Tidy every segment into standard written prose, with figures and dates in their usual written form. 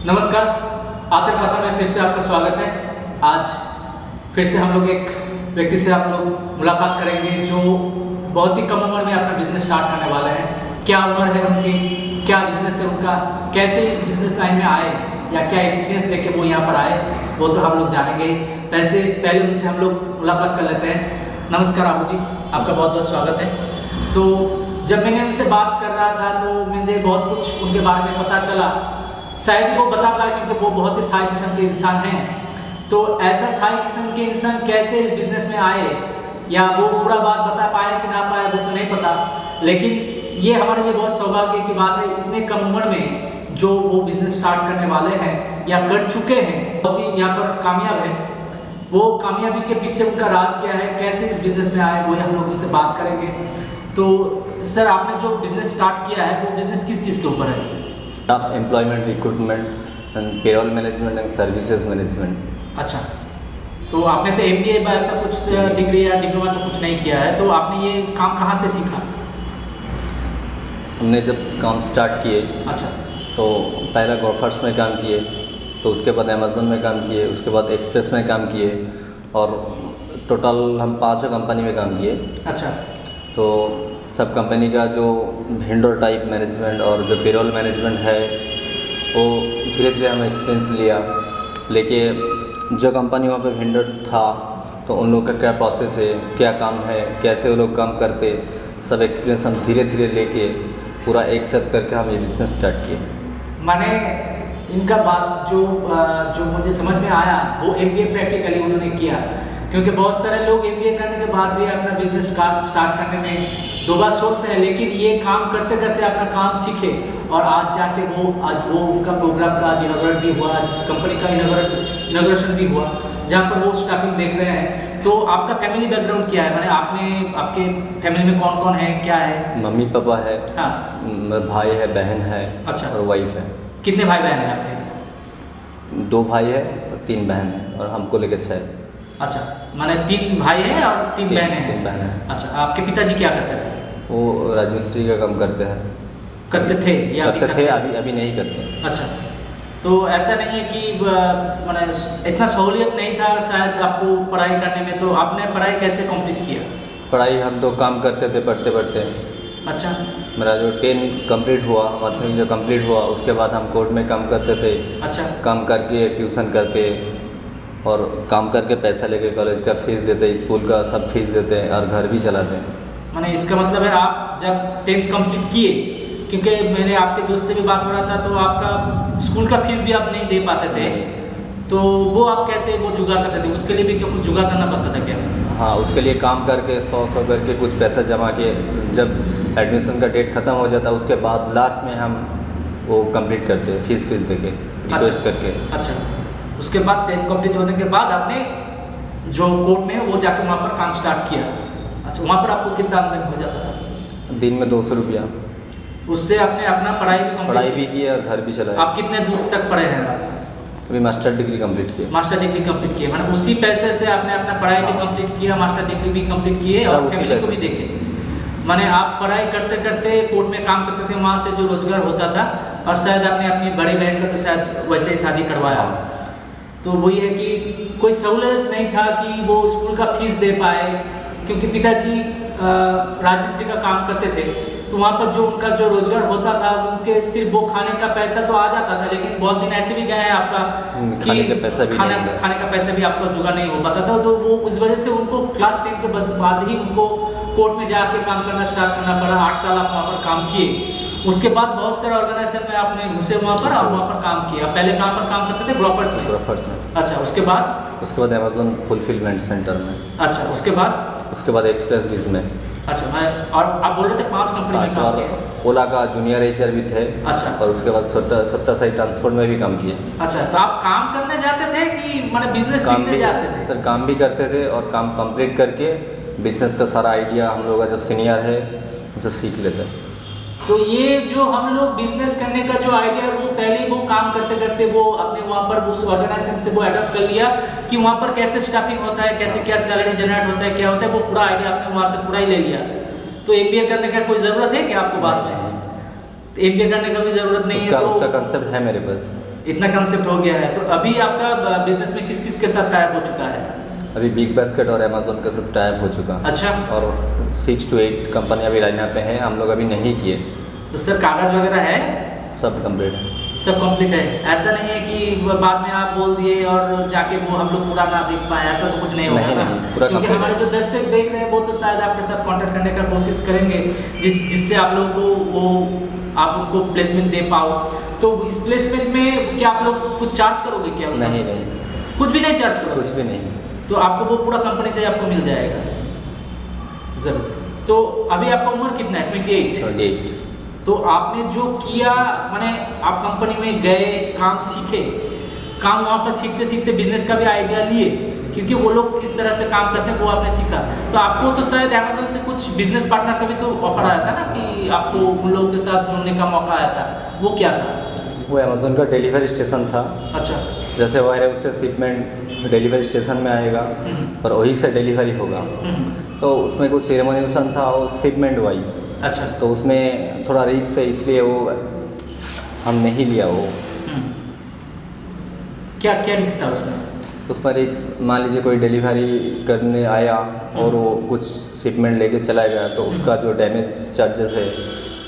नमस्कार। आतर कथा में फिर से आपका स्वागत है। आज फिर से हम लोग एक व्यक्ति से आप लोग मुलाकात करेंगे जो बहुत ही कम उम्र में अपना बिजनेस स्टार्ट करने वाले हैं। क्या उम्र है उनकी, क्या बिजनेस है उनका, कैसे इस बिजनेस लाइन में आए या क्या एक्सपीरियंस लेके वो यहाँ पर आए, वो तो हम लोग जानेंगे। वैसे पहले उनसे हम लोग मुलाकात कर लेते हैं। नमस्कार आबू जी, आपका बहुत बहुत स्वागत है। तो जब मैंने उनसे बात कर रहा था तो मुझे बहुत कुछ उनके बारे में पता चला। शायद वो बता पाए क्योंकि वो बहुत ही शाही किस्म के इंसान हैं। तो ऐसा शाही किस्म के इंसान कैसे इस बिजनेस में आए या वो पूरा बात बता पाए कि ना पाए वो तो नहीं पता, लेकिन ये हमारे लिए बहुत सौभाग्य की बात है। इतने कम उम्र में जो वो बिजनेस स्टार्ट करने वाले हैं या कर चुके हैं, बहुत ही यहाँ पर कामयाब है। वो कामयाबी के पीछे उनका राज क्या है, कैसे इस बिजनेस में आए, वो हम लोग उनसे बात करेंगे। तो सर, आपने जो बिजनेस स्टार्ट किया है वो बिजनेस किस चीज़ के ऊपर है? Of employment recruitment and payroll management and services management. अच्छा, तो आपने तो MBA ऐसा कुछ डिग्री या डिप्लोमा तो कुछ नहीं किया है, तो आपने ये काम कहाँ से सीखा? हमने जब काम स्टार्ट किए अच्छा, तो पहला गोफर्स में काम किए, तो उसके बाद अमेज़न में काम किए, उसके बाद एक्सप्रेस में काम किए और टोटल हम 5 कंपनी में काम किए। अच्छा, तो सब कंपनी का जो वेंडर टाइप मैनेजमेंट और जो पेरोल मैनेजमेंट है वो धीरे धीरे हम एक्सपीरियंस लिया। लेके जो कंपनी वहाँ पे वेंडर था तो उन लोग का क्या प्रोसेस है, क्या काम है, कैसे वो लोग काम करते, सब एक्सपीरियंस हम धीरे धीरे लेके पूरा एक साथ करके हम ये बिजनेस स्टार्ट किए। मैंने इनका बात जो मुझे समझ में आया वो MBA प्रैक्टिकली उन्होंने किया, क्योंकि बहुत सारे लोग MBA करने के बाद भी अपना बिजनेस स्टार्ट करने में 2 बार सोचते हैं, लेकिन ये काम करते करते अपना काम सीखे और आज जाके आज वो उनका प्रोग्राम का आज इनॉग्रेट भी हुआ, जिस कंपनी का इनॉग्रेशन भी हुआ जहाँ पर वो स्टार्टिंग देख रहे हैं। तो आपका फैमिली बैकग्राउंड क्या है, मैंने आपके फैमिली में कौन कौन है, क्या है? मम्मी पापा है, हाँ, भाई है, बहन है, अच्छा, और वाइफ है। कितने भाई बहन हैं आपके? 2 भाई है और 3 बहन है और हमको लेके 6। अच्छा, माने 3 भाई हैं और 3 बहनें हैं। 3 बहन है। अच्छा, आपके पिताजी क्या करते थे? वो राजमिस्त्री का काम करते हैं। करते थे या करते थे, अभी नहीं करते। अच्छा, तो ऐसा नहीं है कि माने इतना सहूलियत नहीं था शायद आपको पढ़ाई करने में, तो आपने पढ़ाई कैसे कंप्लीट किया? पढ़ाई हम तो काम करते थे पढ़ते पढ़ते। अच्छा, मेरा जो 10 कंप्लीट हुआ, माध्यमिक जो कंप्लीट हुआ, उसके बाद हम कोर्ट में काम करते थे। अच्छा, काम करके ट्यूशन करके और काम करके पैसा लेके कॉलेज का फीस देते, स्कूल का सब फीस देते और घर भी चलाते। माने इसका मतलब है आप जब 10th कंप्लीट किए, क्योंकि मैंने आपके दोस्त से भी बात हो रहा था, तो आपका स्कूल का फीस भी आप नहीं दे पाते थे, तो वो आप कैसे वो जुगाड़ करते थे? उसके लिए भी क्या कुछ जुगाड़ करना पड़ता था क्या? हाँ, उसके लिए काम करके 100 करके कुछ पैसा जमा के जब एडमिशन का डेट ख़त्म हो जाता उसके बाद लास्ट में हम वो कंप्लीट करते फीस दे के रिक्वेस्ट करके। अच्छा, उसके बाद 10th कंप्लीट होने के बाद आपने जो कोर्ट में वो जाके वहाँ पर काम स्टार्ट किया। अच्छा, वहाँ पर आपको कितना आमदनी हो जाता था? दिन में 200 रुपया। उससे आपने अपना पढ़ाई भी की और घर भी चलाया। आप कितने दूर तक पढ़े हैं आप? अभी मास्टर डिग्री कंप्लीट किया। मास्टर डिग्री कंप्लीट किए, मतलब उसी पैसे से आपने अपना पढ़ाई भी कंप्लीट किया, मास्टर डिग्री भी कंप्लीट किए और फैमिली को भी देखे। माने आप पढ़ाई करते करते कोर्ट में काम करते थे, वहाँ से जो रोजगार होता था, और शायद आपने अपनी बड़ी बहन का तो शायद वैसे ही शादी करवाया। तो वही है कि कोई सहूलियत नहीं था कि वो स्कूल का फीस दे पाए, क्योंकि पिताजी राजमिस्त्री का काम करते थे, तो वहाँ पर जो उनका जो रोजगार होता था उनके सिर्फ वो खाने का पैसा तो आ जाता था, लेकिन बहुत दिन ऐसे भी गए हैं आपका कि खाने का पैसा भी आपका जुगाड़ नहीं हो पाता था। तो वो उस वजह से उनको क्लास 10 के बाद ही उनको कोर्ट में जाके काम करना स्टार्ट करना पड़ा। 8 साल आप वहाँ पर काम किए, उसके बाद बहुत सारे ऑर्गेनाइजेशन में आपने घुसे वहाँ पर और वहाँ पर काम किया। पहले कहाँ पर काम करते थे? ग्रोफर्स में। अच्छा, उसके बाद अमेज़न फुलफिलमेंट सेंटर में। अच्छा, उसके बाद एक्सप्रेस बीज में। अच्छा, मैं और आप बोल रहे थे 5 कंपनी में काम किए। ओला का जूनियर HR भी थे। अच्छा, और उसके बाद सत्ता साई ट्रांसपोर्ट में भी काम किए। अच्छा, तो आप काम करने जाते थे कि माने बिजनेस सीखने जाते थे? सर, काम भी करते थे और काम कंप्लीट करके बिजनेस का सारा आइडिया हम लोग का जो सीनियर है उनसे सीख लेते। तो ये जो हम लोग बिजनेस करने का जो आइडिया है वो पहले वो काम करते करते वो अपने वहाँ पर उस ऑर्गेनाइजेशन से वो अडॉप्ट कर लिया कि वहाँ पर कैसे स्टाफिंग होता है, कैसे क्या सैलरी जनरेट होता है, क्या होता है, वो पूरा आइडिया आपने वहाँ से पूरा ही ले लिया। तो MBA करने का कोई ज़रूरत है कि आपको बाद में? तो MBA करने का भी ज़रूरत नहीं है। तो उसका कंसेप्ट है मेरे पास। इतना कंसेप्ट हो गया है। तो अभी आपका बिजनेस में किस किस के साथ टाइप हो चुका है? अभी बिग बास्केट और अमेजोन के साथ टाइप हो चुका। अच्छा। और 6 to 8 कंपनी अभी लाइनअप पे हैं, हम लोग अभी नहीं किए। तो सर कागज़ वगैरह है? सब कंप्लीट है। सब कंप्लीट है। ऐसा नहीं है कि बाद में आप बोल दिए और जाके वो हम लोग पूरा ना देख पाए, ऐसा तो कुछ नहीं होगा ना? क्योंकि हमारे जो दर्शक देख रहे हैं वो तो शायद आपके साथ कांटेक्ट करने का कोशिश करेंगे, जिससे आप लोगों को वो आप उनको प्लेसमेंट दे पाओ। तो इस प्लेसमेंट में क्या आप लोग कुछ चार्ज करोगे क्या? नहीं, कुछ भी नहीं चार्ज करोगे? कुछ भी नहीं। तो आपको वो पूरा कंपनी से आपको मिल जाएगा ज़रूर। तो अभी आपका उम्र कितना है? 28। तो आपने जो किया, माने आप कंपनी में गए, काम सीखे, काम वहाँ पर सीखते सीखते बिजनेस का भी आइडिया लिए, क्योंकि वो लोग किस तरह से काम करते हैं वो आपने सीखा। तो आपको तो शायद अमेजोन से कुछ बिजनेस पार्टनर का भी तो ऑफर आया था ना, कि आपको उन लोगों के साथ जुड़ने का मौका आया था, वो क्या था? वो अमेजोन का डिलीवरी स्टेशन था। अच्छा। जैसे वायर हाउस से शिपमेंट डिलीवरी स्टेशन में आएगा और वहीं से डिलीवरी होगा। तो उसमें कुछ सेरेमोनिएशन था और शिपमेंट वाइज। अच्छा। तो उसमें थोड़ा रिस्क है, इसलिए वो हम नहीं लिया। वो क्या क्या रिस्क था उसमें? उसमें रिस्क, मान लीजिए कोई डिलीवरी करने आया और वो कुछ शिपमेंट लेके चला गया, तो उसका जो डैमेज चार्जेस है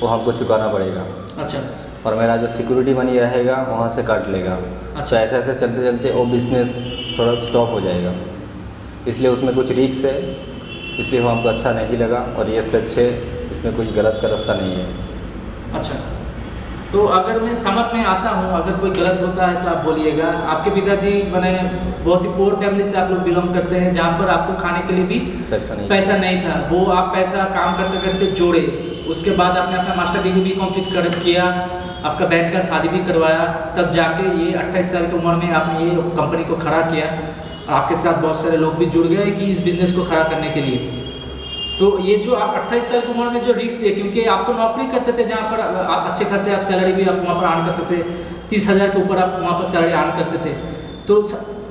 वो हमको चुकाना पड़ेगा। अच्छा। और मेरा जो सिक्योरिटी मनी रहेगा वहाँ से काट लेगा। अच्छा। तो ऐसे ऐसे चलते चलते वो बिज़नेस थोड़ा स्टॉप हो जाएगा, इसलिए उसमें कुछ रिस्क है, इसलिए वो हमको अच्छा नहीं लगा। और ये सच है, इसमें कोई गलत का रास्ता नहीं है। अच्छा। तो अगर मैं समझ में आता हूँ, अगर कोई गलत होता है तो आप बोलिएगा। आपके पिताजी मैंने बहुत ही पुअर फैमिली से आप लोग बिलोंग करते हैं, जहाँ पर आपको खाने के लिए भी पैसा नहीं था। वो आप पैसा काम करते करते जोड़े, उसके बाद आपने अपना मास्टर डिग्री भी कंप्लीट किया, आपका बहन का शादी भी करवाया, तब जाके ये 28 साल की उम्र में आपने ये कंपनी को खड़ा किया। आपके साथ बहुत सारे लोग भी जुड़ गए कि इस बिज़नेस को खड़ा करने के लिए। तो ये जो आप 28 साल की उम्र में जो रिस्क लिए, क्योंकि आप तो नौकरी करते थे जहाँ पर आप अच्छे खासे आप सैलरी भी आप वहाँ पर अर्न करते थे, 30,000 के ऊपर आप वहाँ पर सैलरी अर्न करते थे। तो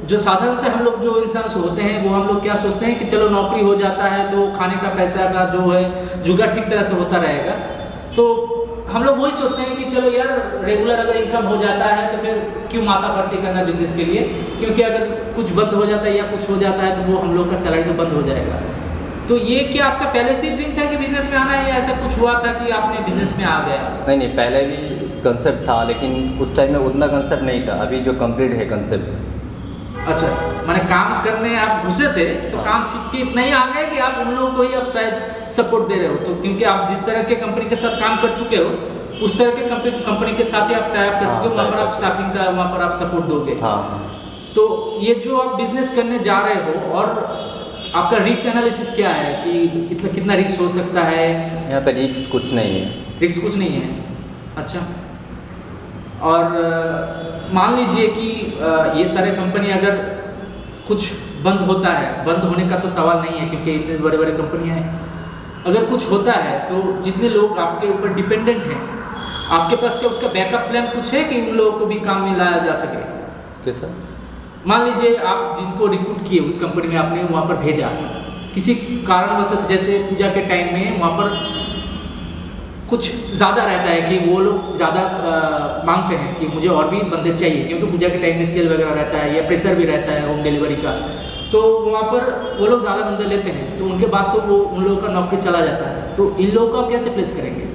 जो साधारण से हम लोग जो इंसान होते हैं वो हम लोग क्या सोचते हैं कि चलो नौकरी हो जाता है तो खाने का पैसा का जो है जुगाड़ ठीक तरह से होता रहेगा। तो हम लोग वही सोचते हैं कि चलो यार रेगुलर अगर इनकम हो जाता है तो फिर क्यों माथा पर्ची करना बिजनेस के लिए, क्योंकि अगर कुछ बंद हो जाता है या कुछ हो जाता है तो वो हम लोग का सैलरी तो बंद हो जाएगा। तो ये क्या आपका पहले से ड्रीम था कि बिजनेस में आना है, या ऐसा कुछ हुआ था कि आपने बिजनेस में आ गया? नहीं, पहले भी कंसेप्ट था, लेकिन उस टाइम में उतना कंसेप्ट नहीं था। अभी जो कंप्लीट है कंसेप्ट। अच्छा, माने काम करने आप घुसे थे तो काम सीख के इतना ही आ गए कि आप उन लोगों को ही आप शायद सपोर्ट दे रहे हो। तो क्योंकि आप जिस तरह के कंपनी के साथ काम कर चुके हो उस तरह के कंपनी के साथ ही आप टाइप कर चुके हो, वहाँ पर आप स्टाफिंग का वहाँ पर आप सपोर्ट दोगे। तो ये जो आप बिजनेस करने जा रहे हो, और आपका रिस्क एनालिसिस क्या है कि इतना कितना रिस्क हो सकता है? यहाँ पे रिस्क कुछ नहीं है। रिस्क कुछ नहीं है। अच्छा। और मान लीजिए कि ये सारे कंपनी अगर कुछ बंद होता है, बंद होने का तो सवाल नहीं है क्योंकि इतने बड़े बड़े कंपनियां हैं, अगर कुछ होता है तो जितने लोग आपके ऊपर डिपेंडेंट हैं, आपके पास क्या उसका बैकअप प्लान कुछ है कि उन लोगों को भी काम में लाया जा सके? कैसा? मान लीजिए आप जिनको रिक्रूट किए उस कंपनी में आपने वहाँ पर भेजा, किसी कारणवश जैसे पूजा के टाइम में वहाँ पर कुछ ज़्यादा रहता है कि वो लोग ज़्यादा मांगते हैं कि मुझे और भी बंदे चाहिए, क्योंकि पूजा के टाइम में सेल वगैरह रहता है या प्रेशर भी रहता है होम डिलीवरी का, तो वहाँ पर वो लोग ज़्यादा बंदे लेते हैं, तो उनके बाद तो वो उन लोगों का नौकरी चला जाता है। तो इन लोगों को आप कैसे प्लेस करेंगे?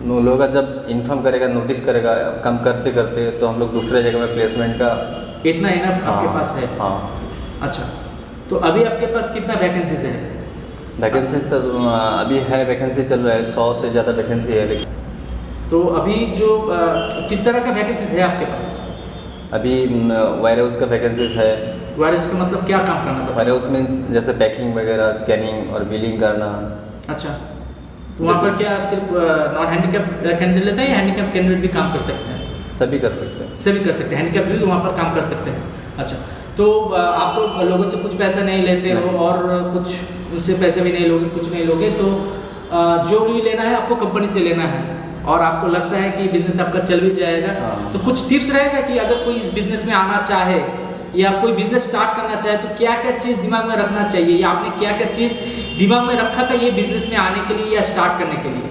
उन लोगों का जब इन्फॉर्म करेगा, नोटिस करेगा काम करते करते, तो हम लोग दूसरे जगह में प्लेसमेंट का इतना इनफ आपके पास है? हाँ। अच्छा, तो अभी आपके पास कितना वैकेंसीज है? वैकेंसीज तो अभी है, वैकेंसी चल रहा है, 100 से ज़्यादा वैकेंसी है। लेकिन तो अभी जो किस तरह का वैकेंसीज है आपके पास? अभी वायर हाउस का वैकेंसीज है। वायर हाउस का मतलब क्या काम करना था? वायर हाउस में जैसे पैकिंग वगैरह, स्कैनिंग और बिलिंग करना। अच्छा, तो वहाँ पर क्या सिर्फ नॉन हैंडीकैप कैंडिडेट लेता है या हैंडीकैप कैंडिडेट भी काम कर सकते हैं? सभी कर सकते हैं। सभी कर सकते हैं, हैंडीकैप भी वहाँ पर काम कर सकते हैं। अच्छा, तो आप तो लोगों से कुछ पैसा नहीं लेते हो और कुछ उनसे पैसे भी नहीं लोगे, कुछ नहीं लोगे, तो जो भी लेना है आपको कंपनी से लेना है और आपको लगता है कि बिजनेस आपका चल भी जाएगा। तो कुछ टिप्स रहेगा कि अगर कोई इस बिजनेस में आना चाहे या कोई बिजनेस स्टार्ट करना चाहे तो क्या क्या चीज़ दिमाग में रखना चाहिए, या आपने क्या क्या चीज़ दिमाग में रखा था ये बिजनेस में आने के लिए या स्टार्ट करने के लिए?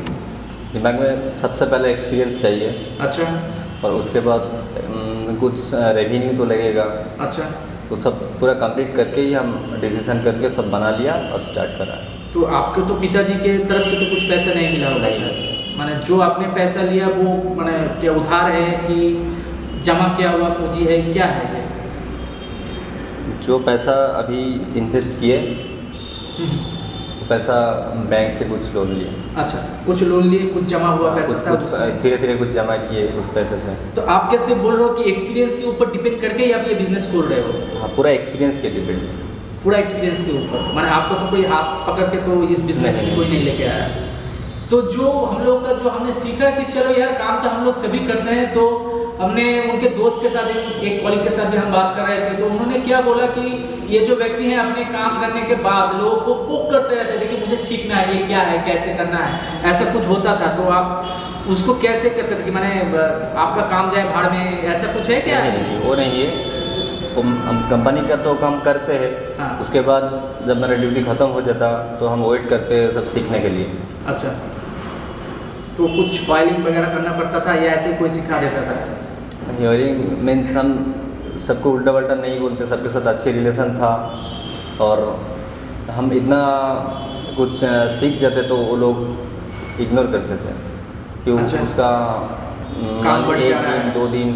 दिमाग में सबसे पहले एक्सपीरियंस चाहिए। अच्छा। और उसके बाद कुछ रेवेन्यू तो लगेगा। अच्छा, तो सब पूरा कंप्लीट करके ही हम डिसीजन करके सब बना लिया और स्टार्ट करा। तो आपको तो पिताजी के तरफ से तो कुछ पैसा नहीं मिला होगा नहीं। सर? माने जो आपने पैसा लिया वो माने क्या उधार है कि जमा किया हुआ पूंजी है, क्या है ये? जो पैसा अभी इन्वेस्ट किए पैसा बैंक से कुछ लोन लिए। अच्छा, कुछ लोन लिए, कुछ जमा हुआ पैसा था कुछ उसमें? धीरे धीरे कुछ जमा किए उस पैसे से। तो आप कैसे बोल रहे हो कि एक्सपीरियंस के ऊपर डिपेंड करके ही आप ये बिजनेस खोल रहे हो? हाँ, पूरा एक्सपीरियंस के डिपेंड। पूरा एक्सपीरियंस के ऊपर, माने आपको तो कोई हाथ पकड़ के तो इस बिजनेस में नहीं। कोई नहीं लेके आया। तो जो हम लोग का जो हमने सीखा कि चलो यार काम तो हम लोग सभी करते हैं, तो हमने उनके दोस्त के साथ एक कॉलीग के साथ भी हम बात कर रहे थे, तो उन्होंने क्या बोला कि ये जो व्यक्ति हैं अपने काम करने के बाद लोगों को पोक करते रहते थे कि मुझे सीखना है, ये क्या है, कैसे करना है, ऐसा कुछ होता था। तो आप उसको कैसे करते थे कि मैंने आपका काम जाए भाड़ में, ऐसा कुछ है क्या? नहीं, वो नहीं है। हम कंपनी का तो काम करते हैं। हाँ। उसके बाद जब मेरा ड्यूटी ख़त्म हो जाता तो हम वेट करते हैं सब सीखने के लिए। अच्छा, तो कुछ ऑयलिंग वगैरह करना पड़ता था या ऐसे कोई सिखा देता था? ऑयलिंग मीन्स हम सबको उल्टा पल्टा नहीं बोलते, सबके साथ अच्छे रिलेशन था और हम इतना कुछ सीख जाते तो वो लोग इग्नोर करते थे कि अच्छा। उसका काम बढ़ जा एक रहा दिन है। 2 दिन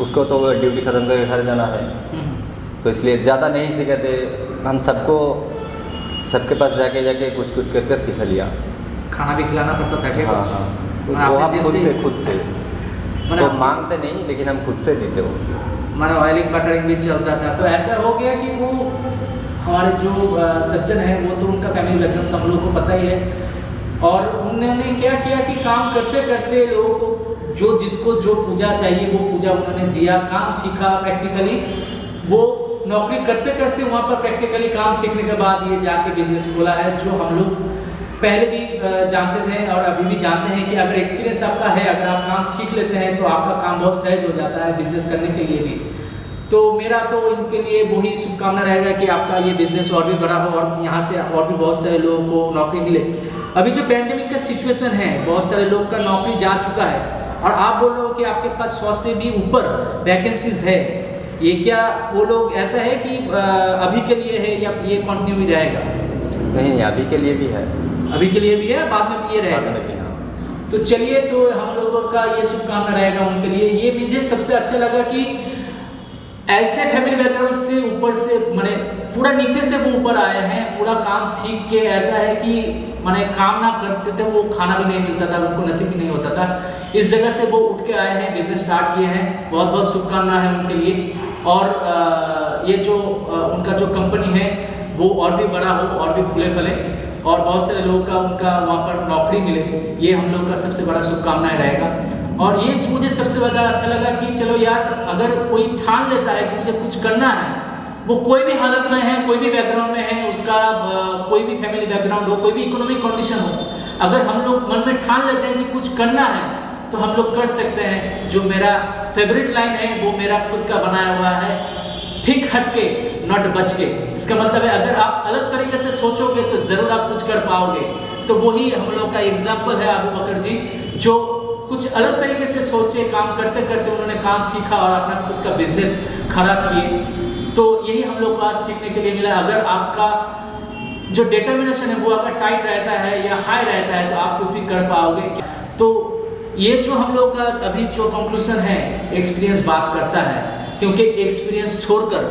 उसको तो ड्यूटी ख़त्म करके घर जाना है, तो इसलिए ज़्यादा नहीं सिखाते। हम सबके पास जाके कुछ करके सीख लिया। खाना भी खिलाना पड़ता था क्या? हाँ हाँ, मैंने वो आपने हम जेब खुद से मैंने तो आप- मांगते नहीं लेकिन हम खुद से देते वो। मैंने ऑयलिंग बटरिंग भी चलता था। तो ऐसा हो गया कि वो हमारे जो सज्जन हैं वो तो उनका फैमिली बैकग्राउंड तो हम लोग को पता ही है, और उन्होंने क्या किया कि काम करते करते लोगों को जो जिसको जो पूजा चाहिए वो पूजा उन्होंने दिया, काम सीखा प्रैक्टिकली। वो नौकरी करते करते वहाँ पर प्रैक्टिकली काम सीखने के बाद ये जाके बिजनेस खोला है, जो हम लोग पहले भी जानते थे और अभी भी जानते हैं कि अगर एक्सपीरियंस आपका है, अगर आप काम सीख लेते हैं तो आपका काम बहुत सहज हो जाता है बिजनेस करने के लिए भी। तो मेरा तो इनके लिए वही शुभकामना रहेगा कि आपका ये बिजनेस और भी बड़ा हो और यहाँ से और भी बहुत सारे लोगों को नौकरी मिले। अभी जो पैंडेमिक का सिचुएशन है, बहुत सारे लोग का नौकरी जा चुका है और आप बोल रहे हो कि आपके पास 100 से भी ऊपर वैकेंसीज है। ये क्या वो लोग ऐसा है कि अभी के लिए है या ये कंटिन्यू भी रहेगा? नहीं, अभी के लिए भी है, अभी के लिए भी है, बाद में भी ये बाद रहेगा। में भी। हाँ, तो चलिए, तो हम लोगों का ये शुभकामना रहेगा उनके लिए। ये मुझे सबसे अच्छा लगा कि ऐसे फैमिली बैकग्राउंड से ऊपर से माने पूरा नीचे से वो ऊपर आए हैं, पूरा काम सीख के। ऐसा है कि माने काम ना करते थे वो खाना भी नहीं मिलता था, उनको नसीब भी नहीं होता था। इस जगह से वो उठ के आए हैं, बिजनेस स्टार्ट किए हैं। बहुत बहुत शुभकामना है उनके लिए। और ये जो उनका जो कंपनी है वो और भी बड़ा हो और भी फूले फले और बहुत सारे लोगों का उनका वहाँ पर नौकरी मिले, ये हम लोग का सबसे बड़ा शुभकामनाएं रहेगा। और ये मुझे सबसे ज़्यादा अच्छा लगा कि चलो यार, अगर कोई ठान लेता है कि मुझे कुछ करना है, वो कोई भी हालत में है, कोई भी बैकग्राउंड में है, उसका कोई भी फैमिली बैकग्राउंड हो, कोई भी इकोनॉमिक कंडीशन हो, अगर हम लोग मन में ठान लेते हैं कि कुछ करना है तो हम लोग कर सकते हैं। जो मेरा फेवरेट लाइन है वो मेरा खुद का बनाया हुआ है, ठीक हटके नॉट बच के। इसका मतलब है अगर आप अलग तरीके से सोचोगे तो ज़रूर आप कुछ कर पाओगे। तो वही हम लोग का एग्जाम्पल है अबू बकर जी, जो कुछ अलग तरीके से सोचे, काम करते करते उन्होंने काम सीखा और अपना खुद का बिजनेस खड़ा किए। तो यही हम लोग को आज सीखने के लिए मिला। अगर आपका जो डिटर्मिनेशन है वो अगर टाइट रहता है या हाई रहता है तो आप कुछ भी कर पाओगे। तो ये जो हम लोग का अभी जो कंक्लूजन है, एक्सपीरियंस बात करता है, क्योंकि एक्सपीरियंस छोड़कर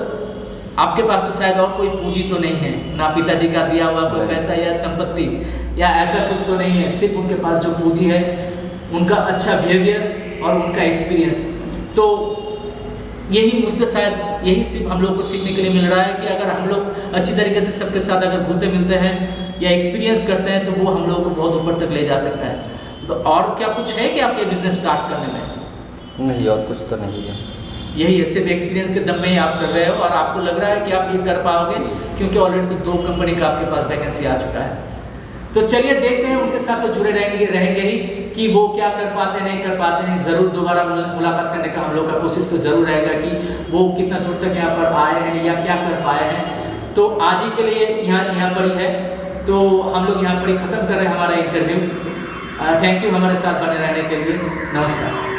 आपके पास तो शायद और कोई पूंजी तो नहीं है, ना पिताजी का दिया हुआ कोई पैसा या संपत्ति या ऐसा कुछ तो नहीं है। सिर्फ उनके पास जो पूंजी है उनका अच्छा बिहेवियर और उनका एक्सपीरियंस। तो यही मुझसे शायद यही सिर्फ हम लोग को सीखने के लिए मिल रहा है कि अगर हम लोग अच्छी तरीके से सबके साथ अगर घुलते मिलते हैं या एक्सपीरियंस करते हैं तो वो हम लोगों को बहुत ऊपर तक ले जा सकता है। तो और क्या कुछ है कि आपके बिजनेस स्टार्ट करने में? नहीं, और कुछ तो नहीं है। यही है, सिर्फ एक्सपीरियंस के दम में ही आप कर रहे हो और आपको लग रहा है कि आप ये कर पाओगे, क्योंकि ऑलरेडी तो 2 कंपनी का आपके पास वैकेंसी आ चुका है। तो चलिए देखते हैं, उनके साथ तो जुड़े रहेंगे ही कि वो क्या कर पाते हैं, नहीं कर पाते हैं। ज़रूर दोबारा मुलाकात करने का हम लोग का कोशिश तो ज़रूर रहेगा कि वो कितना दूर तक यहाँ पर आए हैं या क्या कर पाए हैं। तो आज ही के लिए यहाँ पर ही है, तो हम लोग यहाँ पर ही ख़त्म कर रहे हैं हमारा इंटरव्यू। थैंक यू हमारे साथ बने रहने के लिए। नमस्कार।